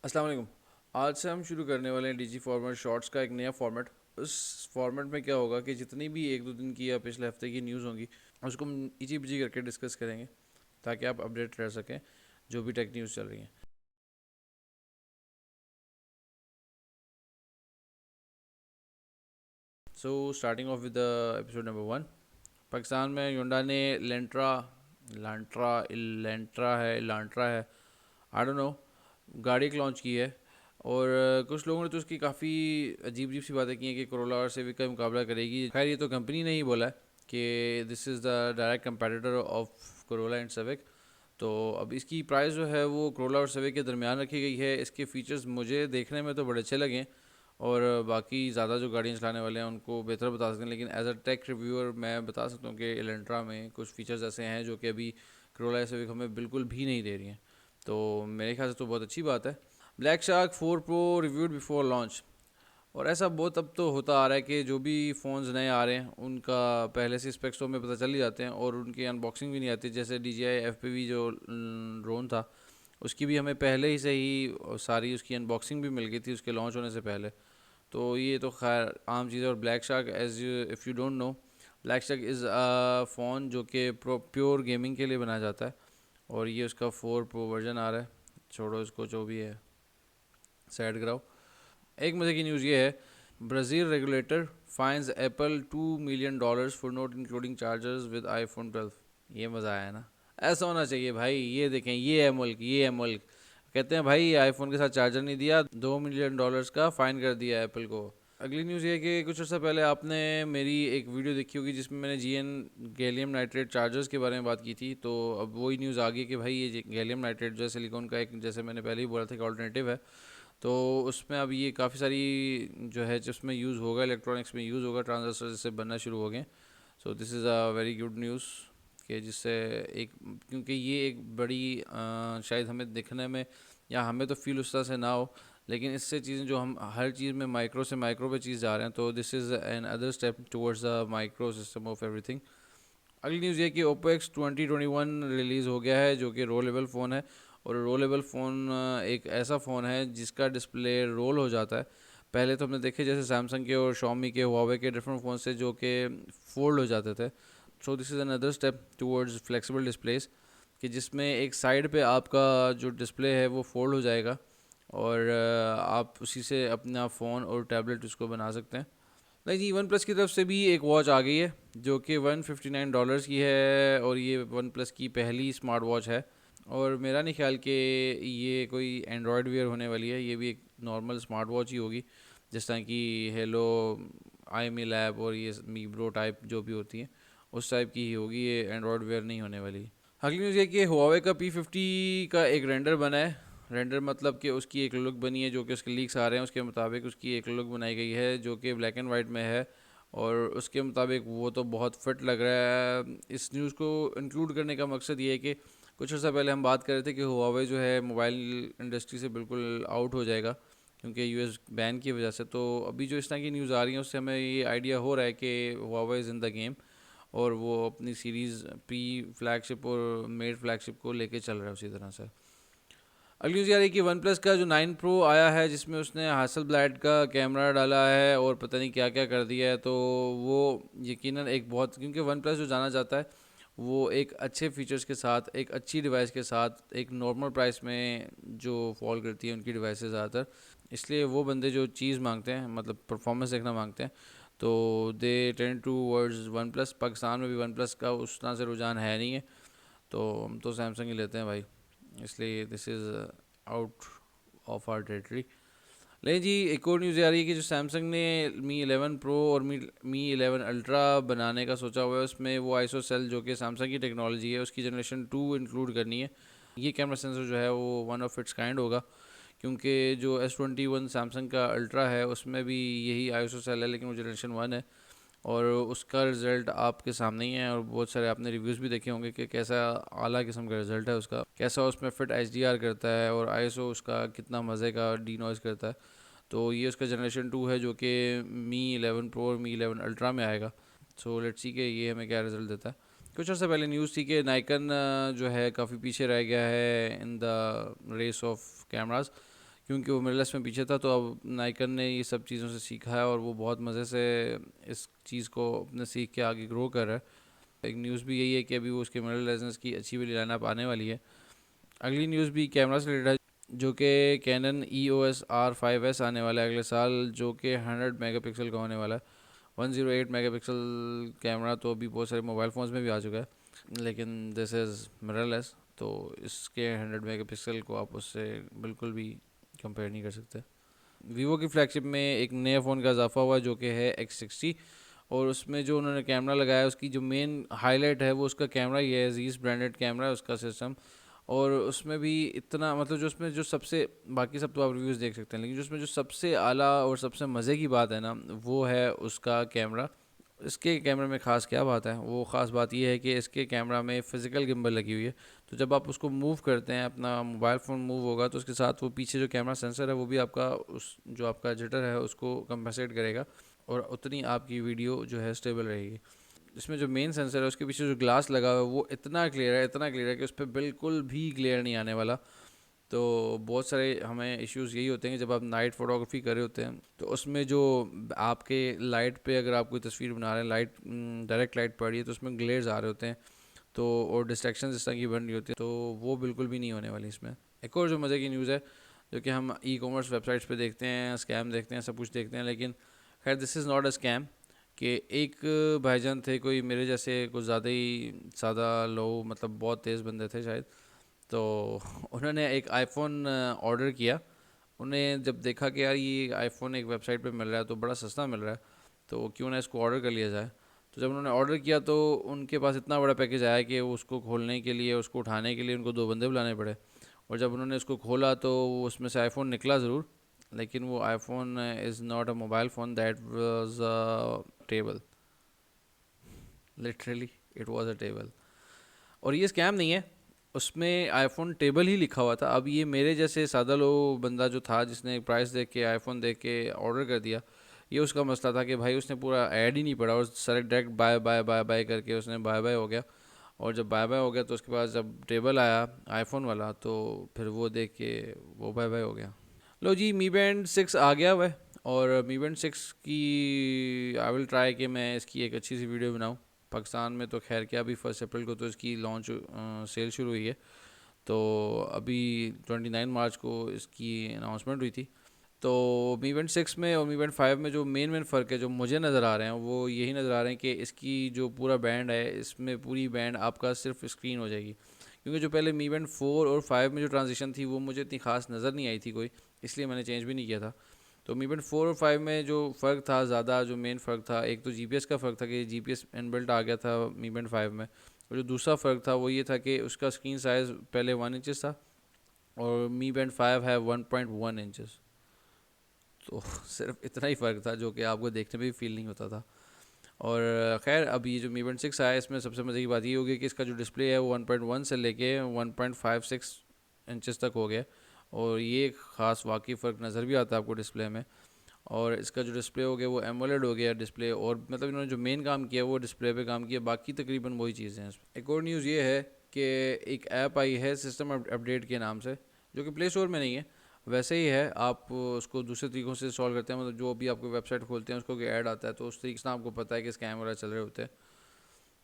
अस्सलाम वालेकुम। आज से हम शुरू करने वाले हैं डीजी फॉर्मेट शॉर्ट्स का एक नया फॉर्मेट। उस फॉर्मेट में क्या होगा कि जितनी भी एक दो दिन की या पिछले हफ्ते की न्यूज़ होंगी उसको हम इची बिची करके डिस्कस करेंगे ताकि आप अपडेट रह सकें जो भी टेक न्यूज़ चल रही हैं। So starting of with the episode number 1। Pakistan में योंडा ने लेंट्रा लांट्रा लेंट्रा है लांट्रा है, आई डोंट नो, गाड़ी एक लॉन्च की है। और कुछ लोगों ने तो उसकी काफ़ी अजीब अजीब सी बातें की हैं कि कोरोला और सिविक का मुकाबला करेगी। खैर ये तो कंपनी ने ही बोला है कि this is the direct competitor of Corolla and civic. तो अब इसकी प्राइस जो है वो कोरोला और सिविक के दरमियान रखी गई है। इसके फीचर्स मुझे देखने में तो बड़े अच्छे लगे और बाकी ज़्यादा जो गाड़ियाँ चलाने वाले हैं उनको बेहतर बता सकते हैं, लेकिन एज अ टेक रिव्यूअर मैं बता सकता हूँ कि एलेंट्रा में कुछ फीचर्स ऐसे हैं जो कि अभी कोरोला या सिविक हमें बिल्कुल भी नहीं दे रही हैं। तो मेरे ख्याल से तो बहुत अच्छी बात है। Black shark 4 pro reviewed before launch. और ऐसा बहुत अब तो होता आ रहा है कि जो भी फ़ोन्स नए आ रहे हैं उनका पहले से स्पेक्स तो हमें पता चल ही जाते हैं और उनकी अनबॉक्सिंग भी नहीं आती। जैसे DJI FPV जो ड्रोन था उसकी भी हमें पहले ही से ही सारी उसकी अनबॉक्सिंग भी मिल गई थी उसके लॉन्च होने से पहले। तो ये तो खैर आम चीज़ है। और black shark as you if you don't know, black shark is a phone जो कि प्योर गेमिंग के लिए बनाया जाता है और ये उसका 4 प्रो वर्जन आ रहा है। छोड़ो इसको, जो भी है साइड कराओ। एक मज़े की न्यूज़ ये है, Brazil regulator fines Apple $2 million for not including chargers with iPhone 12। ये मज़ा आया ना। ऐसा होना चाहिए भाई। ये देखें, ये है मुल्क, ये है मुल्क। कहते हैं भाई आईफोन के साथ चार्जर नहीं दिया, $2 million का फ़ाइन कर दिया एप्पल को। अगली न्यूज़ ये है कि कुछ अर्सा पहले आपने मेरी एक वीडियो देखी होगी जिसमें मैंने GN गैलियम नाइट्रेट चार्जर्स के बारे में बात की थी। तो अब वही न्यूज़ आ गई कि भाई ये गैलियम नाइट्रेट जो है सिलिकॉन का एक, जैसे मैंने पहले ही बोला था, कि ऑल्टरनेटिव है। तो उसमें अब ये काफ़ी सारी जो है जिसमें यूज़ होगा, इलेक्ट्रॉनिक्स में यूज़ होगा, ट्रांजिस्टर जिससे बनना शुरू हो गए। So this is a very good news कि जिससे एक, क्योंकि ये एक बड़ी शायद हमें दिखने में या हमें तो फील उस तरह से ना हो, लेकिन इससे चीज़ें जो हम हर चीज़ में माइक्रो से माइक्रो पे चीज़ जा रहे हैं, तो this is an other step towards the micro system of everything. अगली न्यूज़ ये कि Oppo X 2021 रिलीज़ हो गया है जो कि रोलेबल फ़ोन है। और रोलेबल फ़ोन एक ऐसा फ़ोन है जिसका डिस्प्ले रोल हो जाता है। पहले तो हमने देखे जैसे सैमसंग के और Xiaomi के, हुआवे के डिफरेंट फ़ोन से जो कि फोल्ड हो जाते थे। So this is another step towards flexible displace, कि जिसमें एक साइड पे आपका जो डिस्प्ले है वो फोल्ड हो जाएगा और आप उसी से अपना फ़ोन और टैबलेट उसको बना सकते हैं। नहीं जी, वन प्लस की तरफ से भी एक वॉच आ गई है जो कि $159 की है और ये वन प्लस की पहली स्मार्ट वॉच है। और मेरा नहीं ख्याल कि ये कोई एंड्रॉयड वेयर होने वाली है, ये भी एक नॉर्मल स्मार्ट वॉच ही होगी, जिस तरह की हेलो, आई मी लैब और ये मी ब्रो टाइप जो भी होती हैं उस टाइप की ही होगी, ये एंड्रॉयड वेयर नहीं होने वाली। अगली न्यूज़ ये कि हुआवे का P50 का एक रेंडर बना है। रेंडर मतलब कि उसकी एक लुक बनी है, जो कि उसके लीक्स आ रहे हैं उसके मुताबिक उसकी एक लुक बनाई गई है जो कि ब्लैक एंड वाइट में है। और उसके मुताबिक वो तो बहुत फिट लग रहा है। इस न्यूज़ को इंक्लूड करने का मकसद ये है कि कुछ अर्सा पहले हम बात कर रहे थे कि हुआवे जो है मोबाइल इंडस्ट्री से बिल्कुल आउट हो जाएगा क्योंकि US बैन की वजह से। तो अभी जो इस तरह की न्यूज़ आ रही है उससे हमें ये आइडिया हो रहा है कि Huawei is in the game और वो अपनी सीरीज़ प्री फ्लैगशिप और मेड फ्लैगशिप को लेके चल रहा है उसी तरह से। अगली न्यूज़ यार है कि वन प्लस का जो 9 प्रो आया है जिसमें उसने हासलब्लैड का कैमरा डाला है और पता नहीं क्या क्या कर दिया है। तो वो यकीनन एक बहुत, क्योंकि वन प्लस जो जाना जाता है वो एक अच्छे फीचर्स के साथ, एक अच्छी डिवाइस के साथ, एक नॉर्मल प्राइस में जो फॉल करती है उनकी डिवाइसेस ज़्यादातर, इसलिए वो बंदे जो चीज़ मांगते हैं, मतलब परफॉर्मेंस देखना मांगते हैं, तो they tend towards OnePlus. Pakistan में भी वन प्लस का उस तरह से रुझान है नहीं है, तो हम तो सैमसंग ही लेते हैं भाई, इसलिए this is out of our territory. लेकिन जी एक और न्यूज़ आ रही है कि जो सैमसंग ने Mi 11 Pro और Mi 11 Ultra बनाने का सोचा हुआ है, उसमें वो आईसो सेल जो कि सैमसंग की टेक्नोलॉजी है उसकी जनरेशन 2 इंक्लूड करनी है। ये कैमरा सेंसर जो है वो वन ऑफ इट्स काइंड होगा, क्योंकि जो S21 सैमसंग का अल्ट्रा है उसमें भी यही आईसो सेल है, लेकिन वो जनरेशन 1 है और उसका रिज़ल्ट आपके सामने ही है। और बहुत सारे आपने रिव्यूज़ भी देखे होंगे कि कैसा आला किस्म का रिज़ल्ट है उसका, कैसा उसमें फिट HDR करता है और ISO उसका कितना मज़े का डी नॉइज़ करता है। तो ये उसका जनरेशन 2 है जो कि Mi 11 Pro और Mi 11 Ultra में आएगा। सो लेट्स सी कि ये हमें क्या रिज़ल्ट देता है। कुछ अर्से पहले न्यूज़ थी कि नाइकन जो है काफ़ी पीछे रह गया है in the race of cameras, क्योंकि वो मिररलेस में पीछे था। तो अब नाइकन ने ये सब चीज़ों से सीखा है और वो बहुत मज़े से इस चीज़ को अपने सीख के आगे ग्रो कर रहा है। एक न्यूज़ भी यही है कि अभी वो उसके मिरर लेंस की अच्छी वाली लाइनअप आने वाली है। अगली न्यूज़ भी कैमरा से रिलेटेड है, जो कि कैनन EOS R5s आने वाला है अगले साल, जो कि 100 मेगापिक्सल का होने वाला है। 108 मेगापिक्सल कैमरा तो अभी बहुत सारे मोबाइल फ़ोन्स में भी आ चुका है, लेकिन दिस इज़ मिररलेस, तो इसके 100 मेगापिक्सल को आप उससे बिल्कुल भी कंपेयर नहीं कर सकते। वीवो की फ्लैगशिप में एक नए फ़ोन का इजाफा हुआ जो कि है X60, और उसमें जो उन्होंने कैमरा लगाया उसकी जो मेन हाईलाइट है वो उसका कैमरा ही है। जीस ब्रांडेड कैमरा है उसका सिस्टम, और उसमें भी इतना मतलब जो उसमें जो सबसे, बाकी सब तो आप रिव्यूज़ देख सकते हैं, लेकिन जो उसमें जो सबसे आला और सबसे मज़े की बात है ना, वो है उसका कैमरा। इसके कैमरे में ख़ास क्या बात है? वो ख़ास बात ये है कि इसके कैमरा में फ़िज़िकल गिम्बल लगी हुई है। तो जब आप उसको मूव करते हैं, अपना मोबाइल फ़ोन मूव होगा तो उसके साथ वो पीछे जो कैमरा सेंसर है वो भी आपका उस जो आपका जिटर है उसको कंपनसेट करेगा, और उतनी आपकी वीडियो जो है स्टेबल रहेगी। इसमें जो मेन सेंसर है उसके पीछे जो ग्लास लगा हुआ है वो इतना क्लियर है, इतना क्लियर है कि उस पर बिल्कुल भी ग्लेयर नहीं आने वाला। तो बहुत सारे हमें इश्यूज़ यही होते हैं कि जब आप नाइट फोटोग्राफी कर रहे होते हैं तो उसमें जो आपके लाइट पे अगर आप कोई तस्वीर बना रहे हैं, लाइट डायरेक्ट लाइट पड़ रही है तो उसमें ग्लेयर्स आ रहे होते हैं, तो और डिस्ट्रैक्शन इस तरह की बन रही होती है, तो वो बिल्कुल भी नहीं होने वाली इसमें। एक और जो मज़े की न्यूज़ है, जो कि हम E-कॉमर्स वेबसाइट्स पे देखते हैं, स्कैम देखते हैं, सब कुछ देखते हैं, लेकिन खैर this is not a scam. कि एक भाईजान थे, कोई मेरे जैसे कुछ ज़्यादा ही सादा लोग, मतलब बहुत तेज़ बंदे थे शायद, तो उन्होंने एक आईफ़ोन ऑर्डर किया। उन्हें जब देखा कि यार ये आईफ़ोन एक वेबसाइट पे मिल रहा है तो बड़ा सस्ता मिल रहा है, तो क्यों ना इसको ऑर्डर कर लिया जाए। तो जब उन्होंने ऑर्डर किया तो उनके पास इतना बड़ा पैकेज आया कि उसको खोलने के लिए, उसको उठाने के लिए उनको 2 बंदे बुलाने पड़े। और जब उन्होंने उसको खोला तो उसमें से आईफ़ोन निकला ज़रूर, लेकिन वो iPhone is not a mobile phone, that was a table. Literally it was a table. और ये स्कैम नहीं है, उसमें आईफोन टेबल ही लिखा हुआ था। अब ये मेरे जैसे सादा लो बंदा जो था जिसने प्राइस देख के आईफोन देख के ऑर्डर कर दिया, ये उसका मसला था कि भाई उसने पूरा ऐड ही नहीं पढ़ा और सारे direct bye bye bye bye करके उसने बाय बाय हो गया। और जब बाय बाय हो गया तो उसके बाद जब टेबल आया आईफोन वाला तो फिर वो देख के वो बाय बाय हो गया। लो जी, मी बैंड 6 आ गया हुआ है, और मी बैंड 6 की आई विल ट्राई कि मैं इसकी एक अच्छी सी वीडियो बनाऊँ। पाकिस्तान में तो खैर क्या, अभी 1 अप्रैल को तो इसकी लॉन्च सेल शुरू हुई है, तो अभी 29 मार्च को इसकी अनाउंसमेंट हुई थी। तो मी बैंड 6 में और मी बैंड 5 में जो मेन फ़र्क है जो मुझे नज़र आ रहे हैं वो यही नज़र आ रहे हैं कि इसकी जो पूरा बैंड है इसमें पूरी बैंड आपका सिर्फ स्क्रीन हो जाएगी। क्योंकि जो पहले मी बैंड 4 और 5 में जो ट्रांजिशन थी वो मुझे इतनी खास नज़र नहीं आई थी कोई, इसलिए मैंने चेंज भी नहीं किया था। तो मी बैंड 4 और 5 में जो फ़र्क था ज़्यादा, जो मेन फ़र्क था, एक तो जीपीएस का फ़र्क था कि जीपीएस इनबिल्ट आ गया था मी बैंड 5 में, और जो दूसरा फ़र्क था वो ये था कि उसका स्क्रीन साइज़ पहले 1 इंचज़ था और मी बैंड 5 है 1.1 इंचज़। तो सिर्फ इतना ही फ़र्क था जो कि आपको देखने में भी फील नहीं होता था। और खैर अब ये जो मी बैंड 6 आया इसमें सबसे मज़े की बात ये होगी कि इसका जो डिस्प्ले है वो 1.1 से लेके 1.56 इंचज़ तक हो गया, और ये एक ख़ास वाकई फ़र्क नज़र भी आता है आपको डिस्प्ले में। और इसका जो डिस्प्ले हो गया वो एमोलेड हो गया डिस्प्ले, और मतलब इन्होंने जो मेन काम किया वो डिस्प्ले पे काम किया, बाकी तकरीबन वही चीज़ें हैं इसमें। एक और न्यूज़ ये है कि एक ऐप आई है सिस्टम अपडेट के नाम से, जो कि प्ले स्टोर में नहीं है, वैसे ही है, आप उसको दूसरे तरीक़ों से इंस्टॉल करते हैं, मतलब जो भी आपको वेबसाइट खोलते हैं उसको कोई ऐड आता है तो उस तरीके से आपको पता है कि स्कैम वगैरह चल रहे होते हैं,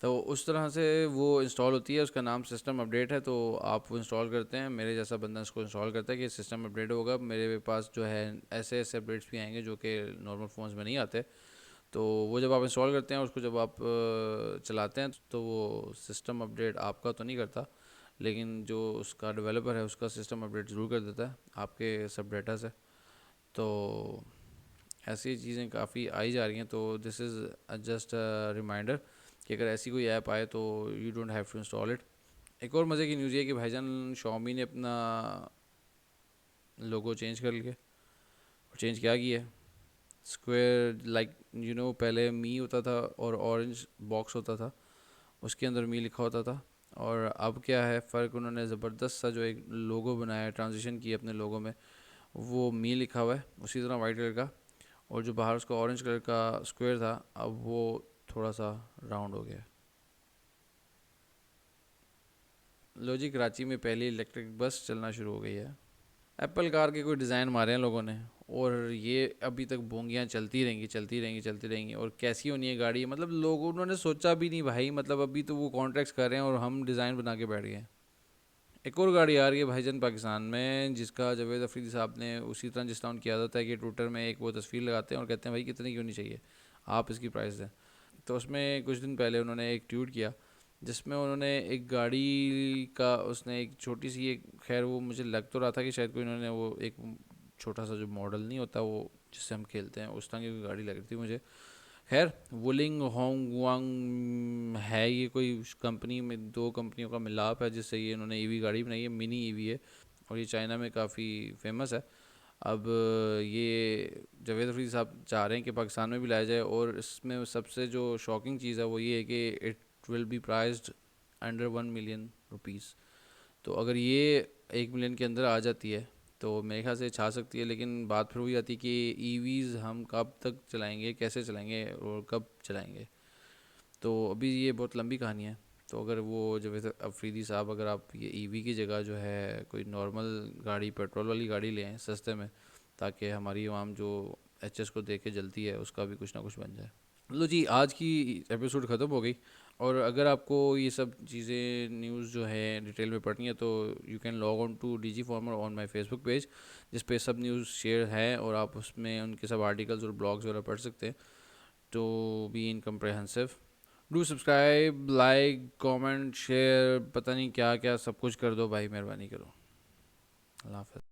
तो उस तरह से वो इंस्टॉल होती है। उसका नाम सिस्टम अपडेट है, तो आप वो इंस्टॉल करते हैं, मेरे जैसा बंदा इसको इंस्टॉल करता है कि सिस्टम अपडेट होगा, मेरे पास जो है ऐसे ऐसे अपडेट्स भी आएंगे जो कि नॉर्मल फ़ोन्स में नहीं आते। तो वो जब आप इंस्टॉल करते हैं उसको जब आप चलाते हैं तो वो सिस्टम अपडेट आपका तो नहीं करता, लेकिन जो उसका डेवलपर है उसका सिस्टम अपडेट ज़रूर कर देता है आपके सब डाटा से। तो ऐसी चीज़ें काफ़ी आई जा रही हैं, तो this is just a reminder कि अगर ऐसी कोई ऐप आए तो you don't have to install it. एक और मज़े की न्यूज़ ये है कि भाईजान शॉमी ने अपना लोगो चेंज कर लिया, और चेंज क्या किया है, स्क्वायर लाइक पहले मी होता था और ऑरेंज बॉक्स होता था, उसके अंदर मी लिखा होता था, और अब क्या है फ़र्क, उन्होंने ज़बरदस्त सा जो एक लोगो बनाया है, ट्रांजिशन की अपने लोगो में, वो मी लिखा हुआ है उसी तरह वाइट कलर का, और जो बाहर उसका ऑरेंज कलर का स्क्वायर था अब वो थोड़ा सा राउंड हो गया। लो जी, कराची में पहली इलेक्ट्रिक बस चलना शुरू हो गई है। एप्पल कार के कोई डिज़ाइन मारे हैं लोगों ने, और ये अभी तक बोंगियाँ चलती रहेंगी, चलती रहेंगी, चलती रहेंगी। और कैसी होनी है गाड़ी, मतलब लोगों उन्होंने सोचा भी नहीं भाई, मतलब अभी तो वो कॉन्ट्रैक्ट्स कर रहे हैं और हम डिज़ाइन बना के बैठ गए हैं। एक और गाड़ी आ रही है भाईजान पाकिस्तान में, जिसका जावेद अफरीदी साहब ने उसी तरह जिस तरह उनकी आदत है कि ट्विटर में एक वो तस्वीर लगाते हैं और कहते हैं भाई कितनी क्यों नहीं चाहिए, आप इसकी प्राइस दें। तो उसमें कुछ दिन पहले उन्होंने एक ट्वीट किया जिसमें उन्होंने एक गाड़ी का, उसने एक छोटी सी एक, खैर वो मुझे लग तो रहा था कि शायद कोई उन्होंने वो एक छोटा सा जो मॉडल नहीं होता वो जिससे हम खेलते हैं उस तरह की कोई गाड़ी लग रही थी मुझे। खैर वुलिंग होंग वांग है ये कोई कंपनी में, दो कंपनियों का मिलाप है जिससे ये इन्होंने ईवी गाड़ी बनाई है, मिनी ईवी है, और ये चाइना में काफ़ी फेमस है। अब ये जावेद अफरीदी साहब चाह रहे हैं कि पाकिस्तान में भी लाया जाए, और इसमें सबसे जो शॉकिंग चीज़ है वो ये है कि it will be priced under 1 million rupees. तो अगर ये 1 मिलियन के अंदर आ जाती है तो मेरे ख्याल से छा सकती है, लेकिन बात फिर वही आती है कि ईवीज़ हम कब तक चलाएंगे, कैसे चलाएंगे और कब चलाएंगे। तो अभी ये बहुत लंबी कहानी है। तो अगर वो जावेद अफरीदी साहब, अगर आप ये ईवी की जगह जो है कोई नॉर्मल गाड़ी, पेट्रोल वाली गाड़ी लें सस्ते में, ताकि हमारी आवाम जो एचएस को देख के जलती है उसका भी कुछ ना कुछ बन जाए। लो जी, आज की एपिसोड ख़त्म हो गई। और अगर आपको ये सब चीज़ें न्यूज़ जो है डिटेल में पढ़नी है तो you can log on to D G former on my Facebook page, जिस पे सब न्यूज़ शेयर है और आप उसमें उनके सब आर्टिकल्स और ब्लॉग्स वगैरह पढ़ सकते हैं। तो be in comprehensive, do subscribe, like, comment, share, पता नहीं क्या क्या सब कुछ कर दो भाई, मेहरबानी करो। अल्लाह हाफ़िज़।